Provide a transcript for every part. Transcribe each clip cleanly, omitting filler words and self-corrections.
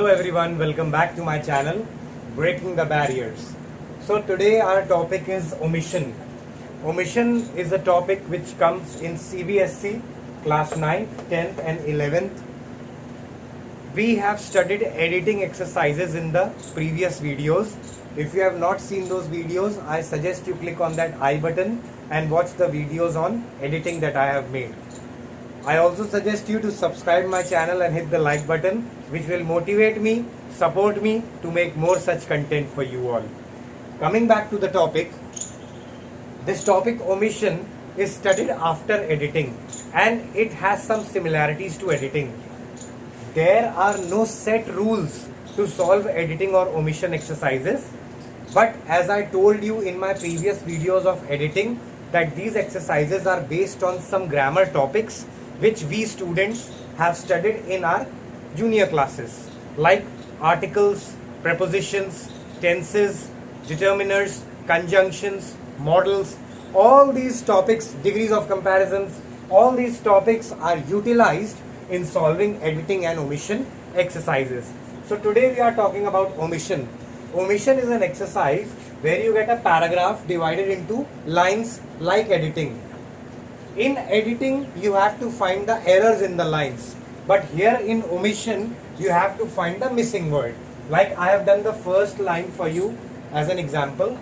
Hello everyone, welcome back to my channel, Breaking the Barriers. So today our topic is omission. Omission is a topic which comes in CBSE class 9th, 10th and 11th. We have studied editing exercises in the previous videos. If you have not seen those videos, I suggest you click on that I button and watch the videos on editing that I have made. I also suggest you to subscribe my channel and hit the like button, which will motivate me, support me to make more such content for you all. Coming back to the topic, this topic omission is studied after editing and it has some similarities to editing. There are no set rules to solve editing or omission exercises, but as I told you in my previous videos of editing that these exercises are based on some grammar topics which we students have studied in our junior classes, like articles, prepositions, tenses, determiners, conjunctions, models. All these topics, degrees of comparisons, all these topics are utilized in solving editing and omission exercises. So today we are talking about omission. Omission is an exercise where you get a paragraph divided into lines like editing. In editing, you have to find the errors in the lines. But here in omission, you have to find the missing word. Like I have done the first line for you as an example.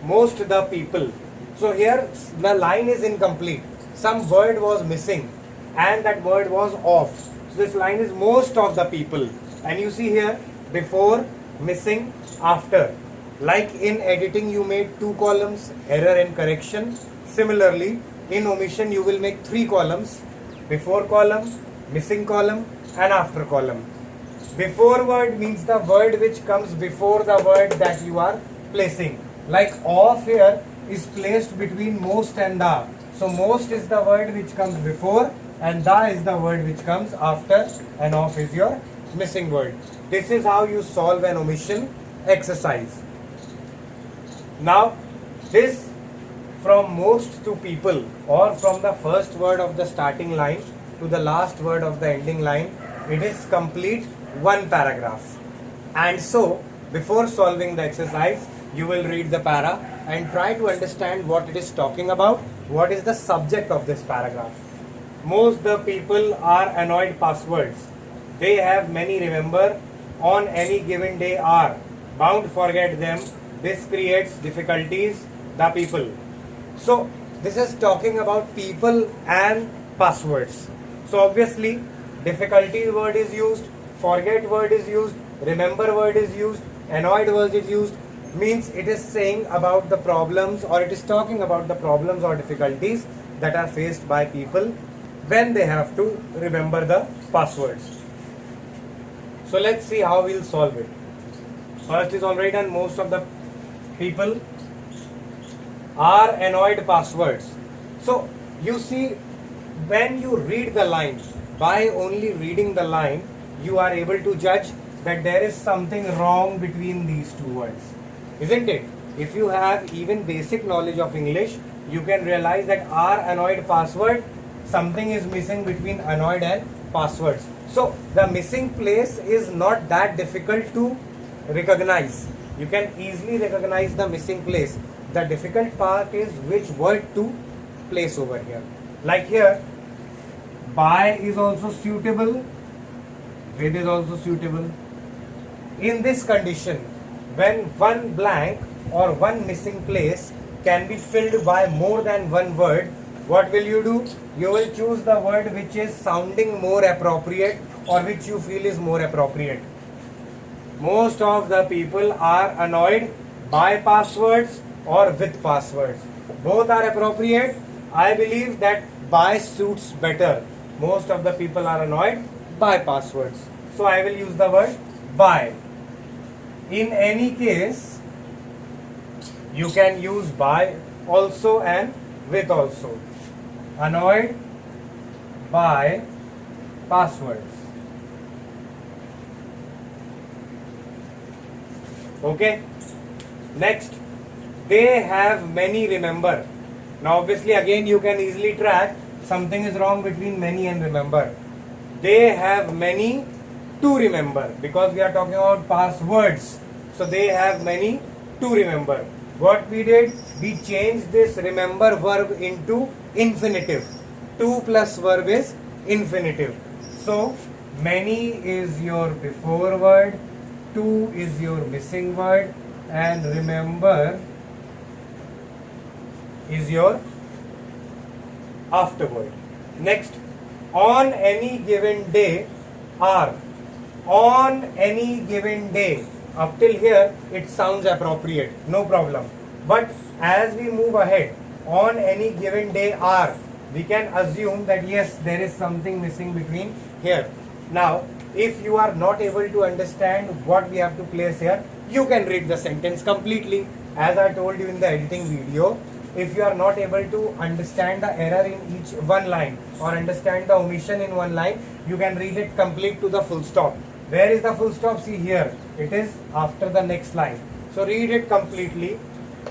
Most the people. So here the line is incomplete. Some word was missing and that word was off. So this line is most of the people. And you see here before, missing, after. Like in editing, you made 2 columns, error and correction. Similarly, in omission, you will make 3 columns, before column, missing column and after column. Before word means the word which comes before the word that you are placing. Like off here is placed between most and the. So most is the word which comes before and the is the word which comes after and off is your missing word. This is how you solve an omission exercise. Now this from most to people, or from the first word of the starting line to the last word of the ending line, it is complete one paragraph. And so before solving the exercise, you will read the para and try to understand what it is talking about, what is the subject of this paragraph. Most the people are annoyed passwords. They have many remember, on any given day are bound forget them. This creates difficulties, the people. So this is talking about people and passwords. So obviously difficulty word is used, forget word is used, remember word is used, annoyed word is used, means it is saying about the problems, or it is talking about the problems or difficulties that are faced by people when they have to remember the passwords. So let's see how we'll solve it. First is already done, most of the people are annoyed passwords. So you see, when you read the line, by only reading the line, you are able to judge that there is something wrong between these two words, isn't it? If you have even basic knowledge of English, you can realize that are annoyed password, something is missing between annoyed and passwords. So the missing place is not that difficult to recognize. You can easily recognize the missing place. The difficult part is which word to place over here. Like here, by is also suitable, with is also suitable. In this condition, when one blank or one missing place can be filled by more than one word, what will you do? You will choose the word which is sounding more appropriate or which you feel is more appropriate. Most of the people are annoyed by passwords or with passwords. Both are appropriate. I believe that by suits better. Most of the people are annoyed by passwords. So I will use the word by. In any case, you can use by also and with also. Annoyed by passwords. Okay. Next, they have many remember. Now obviously again you can easily track something is wrong between many and remember. They have many to remember, because we are talking about past words. So they have many to remember. What we did, we changed this remember verb into infinitive. To plus verb is infinitive. So many is your before word, to is your missing word, and remember is your afterword. Next, on any given day are. On any given day. Up till here it sounds appropriate, no problem. But as we move ahead, on any given day are, we can assume that yes, there is something missing between here. Now, if you are not able to understand what we have to place here, you can read the sentence completely. As I told you in the editing video, if you are not able to understand the error in each one line or understand the omission in one line, you can read it complete to the full stop. Where is the full stop? See here, it is after the next line. So read it completely.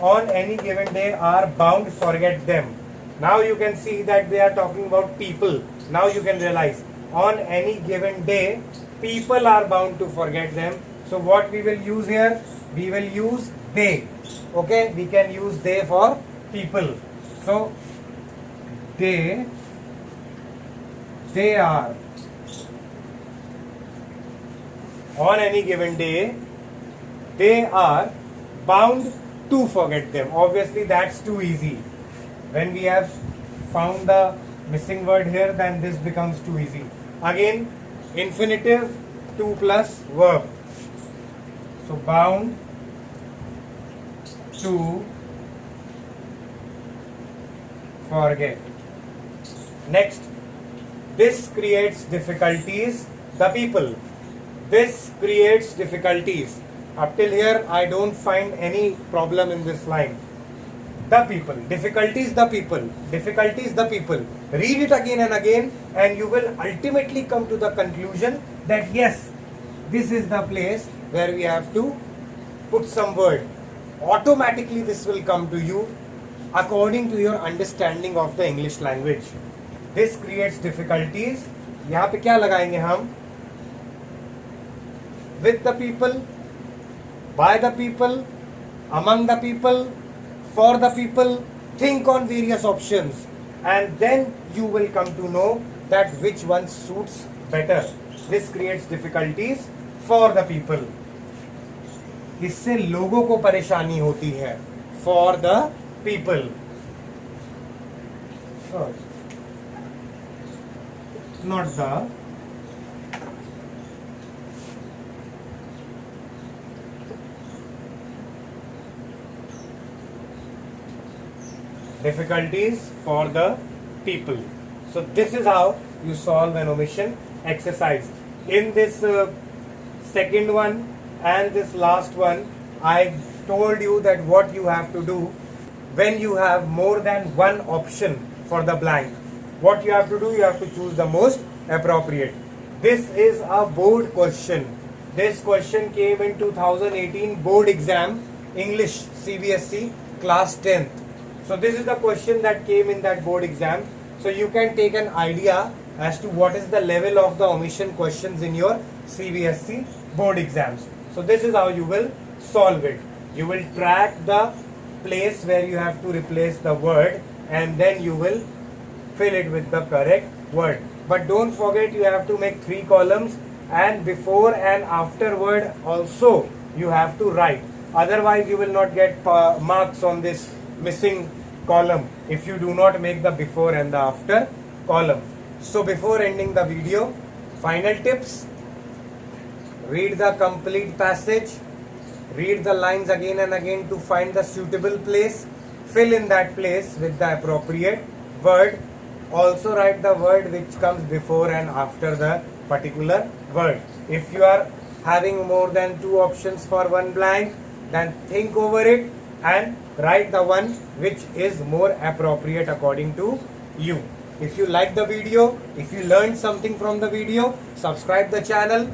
On any given day are bound, forget them. Now you can see that they are talking about people. Now you can realize, on any given day, people are bound to forget them. So what we will use here? We will use they. Okay, we can use they for people. So they are. On any given day, they are bound to forget them. Obviously that's too easy. When we have found the missing word here, then this becomes too easy. Again, infinitive, to plus verb. So bound to forget. Next, this creates difficulties, the people. This creates difficulties. Up till here, I don't find any problem in this line. The people. Difficulties, the people. Difficulties, the people. Read it again and again, and you will ultimately come to the conclusion that yes, this is the place where we have to put some word. Automatically, this will come to you according to your understanding of the English language. This creates difficulties. यहाँ पे क्या लगाएंगे हम? With the people, by the people, among the people, for the people. Think on various options, and then you will come to know that which one suits better. This creates difficulties for the people. इससे लोगों को परेशानी होती है. For the people. Not the. Difficulties for the people. So this is how you solve an omission exercise. In this second one and this last one, I told you that what you have to do when you have more than one option for the blank. What you have to do, you have to choose the most appropriate. This is a board question. This question came in 2018 board exam, English CBSE class 10th. So this is the question that came in that board exam. So you can take an idea as to what is the level of the omission questions in your CBSE board exams. So this is how you will solve it. You will track the place where you have to replace the word, and then you will fill it with the correct word. But don't forget, you have to make 3 columns, and before and after word also you have to write. Otherwise you will not get marks on this missing column if you do not make the before and the after column. So before ending the video, final tips: read the complete passage, read the lines again and again to find the suitable place, fill in that place with the appropriate word. Also write the word which comes before and after the particular word. If you are having more than 2 options for one blank, then think over it and write the one which is more appropriate according to you. If you like the video, if you learned something from the video, subscribe the channel.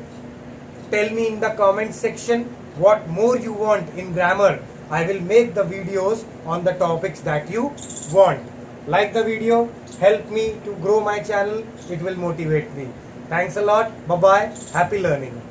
Tell me in the comment section what more you want in grammar. I will make the videos on the topics that you want. Like the video, help me to grow my channel. It will motivate me. Thanks a lot. Bye bye. Happy learning.